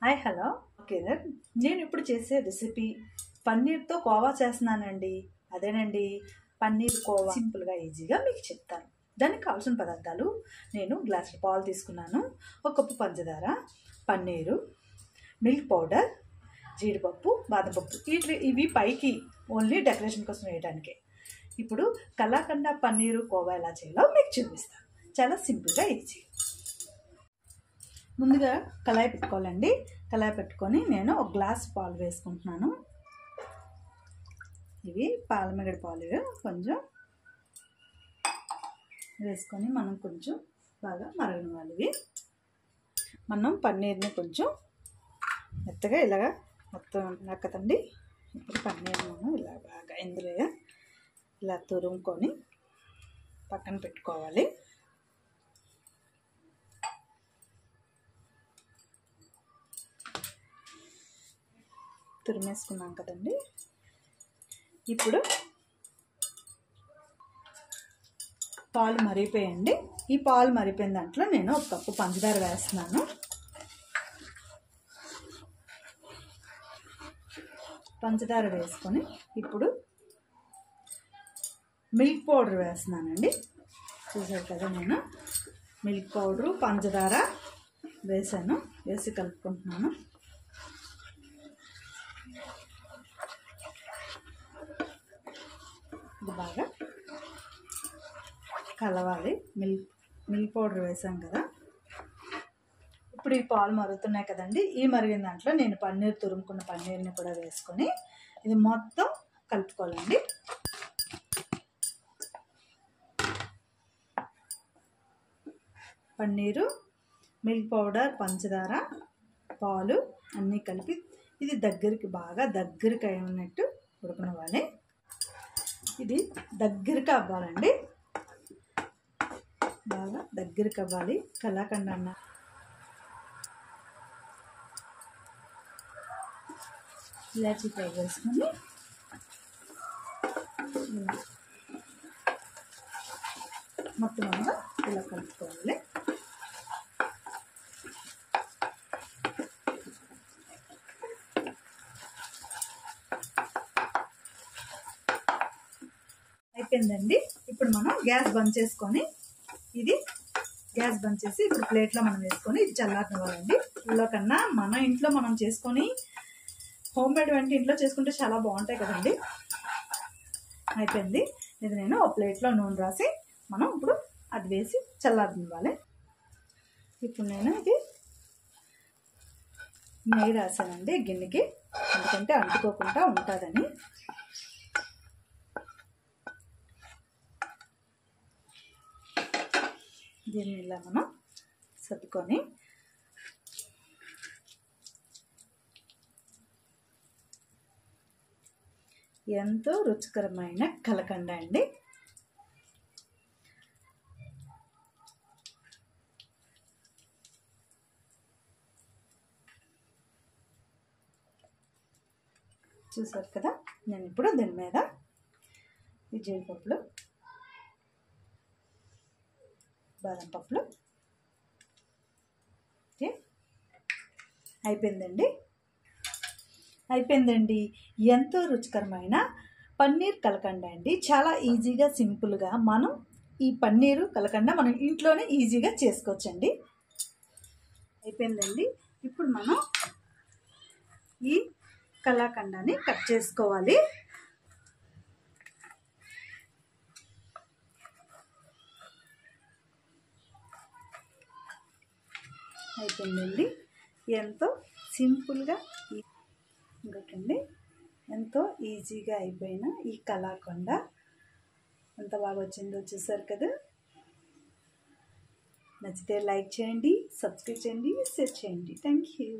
Hi hello okay నేను ఇప్పుడు చేసే రెసిపీ పన్నీర్తో కోవా చేస్తున్నానండి. అదేనండి పన్నీర్ కోవా. సింపుల్గా ఈజీగా మీకు చెప్తాను. దానికి కావాల్సిన పదార్థాలు: నేను గ్లాస్ పాలు తీసుకున్నాను, ఒక కప్పు పంచదార, పన్నీరు, మిల్క్ పౌడర్, జీడిపప్పు, బాదం పప్పు. ఇవి పైకి ఓన్లీ డెకరేషన్ కోసం వేయడానికే. ఇప్పుడు కలాకండ పన్నీరు కోవా ఎలా చేయాలో మీకు చూపిస్తాను. చాలా సింపుల్గా ఈజీ. ముందుగా కళాయి పెట్టుకోవాలండి. కళాయి పెట్టుకొని నేను ఒక గ్లాస్ పాలు వేసుకుంటున్నాను. ఇవి పాలమిగడ పాలు కొంచెం వేసుకొని మనం కొంచెం బాగా మరగనివ్వాలి. ఇవి మనం పన్నీర్ని కొంచెం మెత్తగా ఇలాగా మొత్తం కదండి. ఇప్పుడు పన్నీర్ మనం ఇలా బాగా ఇందులో ఇలా తురుముకొని పక్కన పెట్టుకోవాలి. తురిమేసుకున్నాం కదండి. ఇప్పుడు పాలు మరిగిపోయండి. ఈ పాలు మరిగిపోయిన దాంట్లో నేను ఒక కప్పు పంచదార వేస్తున్నాను. పంచదార వేసుకొని ఇప్పుడు మిల్క్ పౌడర్ వేస్తున్నానండి. చూసారు కదా, నేను మిల్క్ పౌడరు పంచదార వేసాను. వేసి కలుపుకుంటున్నాను. ఇది బాగా కలవాలి. మిల్క్ పౌడర్ వేసాం కదా. ఇప్పుడు ఈ పాలు మరుగుతున్నాయి కదండి. ఈ మరిగిన దాంట్లో నేను పన్నీర్ తురుముకున్న పన్నీర్ని కూడా వేసుకొని ఇది మొత్తం కలుపుకోవాలండి. పన్నీరు, మిల్క్ పౌడర్, పంచదార, పాలు అన్నీ కలిపి ఇది బాగా దగ్గరికి అయినట్టు ఉడకనివ్వాలి. ఇది దగ్గరికి అవ్వాలండి. బాగా దగ్గరికి అవ్వాలి. కలాకండ అన్న ఇలాచీ ఫ్రై వేసుకొని మొత్తం అంతా ఇలా కలుపుకోవాలి. అయిపోయిందండి. ఇప్పుడు మనం గ్యాస్ బంద్ చేసుకొని ఇప్పుడు ప్లేట్లో మనం వేసుకొని ఇది చల్లారనివ్వాలండి. ఇళ్ళలో కన్నా మన ఇంట్లో మనం చేసుకొని హోమ్ మేడ్ వంటి ఇంట్లో చేసుకుంటే చాలా బాగుంటాయి కదండి. అయిపోయింది. ఇది నేను ఒక ప్లేట్లో నూనె రాసి మనం ఇప్పుడు అది వేసి చల్లారనివ్వాలి. ఇప్పుడు నేను ఇది నెయ్యి రాసానండి గిన్నెకి, ఎందుకంటే అంటుకోకుండా ఉంటుందని. దీన్ని ఇలా మనం సర్దుకొని ఎంతో రుచికరమైన కలకండ అండి. చూసారు కదా. నేను ఇప్పుడు దీని మీద ఈ జీడిపప్పులు, బాదం పప్పులు అయిపోయిందండి. ఎంతో రుచికరమైన పన్నీర్ కలకండ అండి. చాలా ఈజీగా సింపుల్గా మనం ఈ పన్నీరు కలకండ మనం ఇంట్లోనే ఈజీగా చేసుకోవచ్చండి. అయిపోయిందండి. ఇప్పుడు మనం ఈ కలాకండాని కట్ చేసుకోవాలి. అయిపోయిందండి. ఎంతో సింపుల్గా ఇంకోటండి, ఎంతో ఈజీగా అయిపోయిన ఈ కలాకండ ఎంత బాగా వచ్చిందో చూసారు కదా. నచ్చితే లైక్ చేయండి, సబ్స్క్రైబ్ చేయండి, షేర్ చేయండి. Thank you.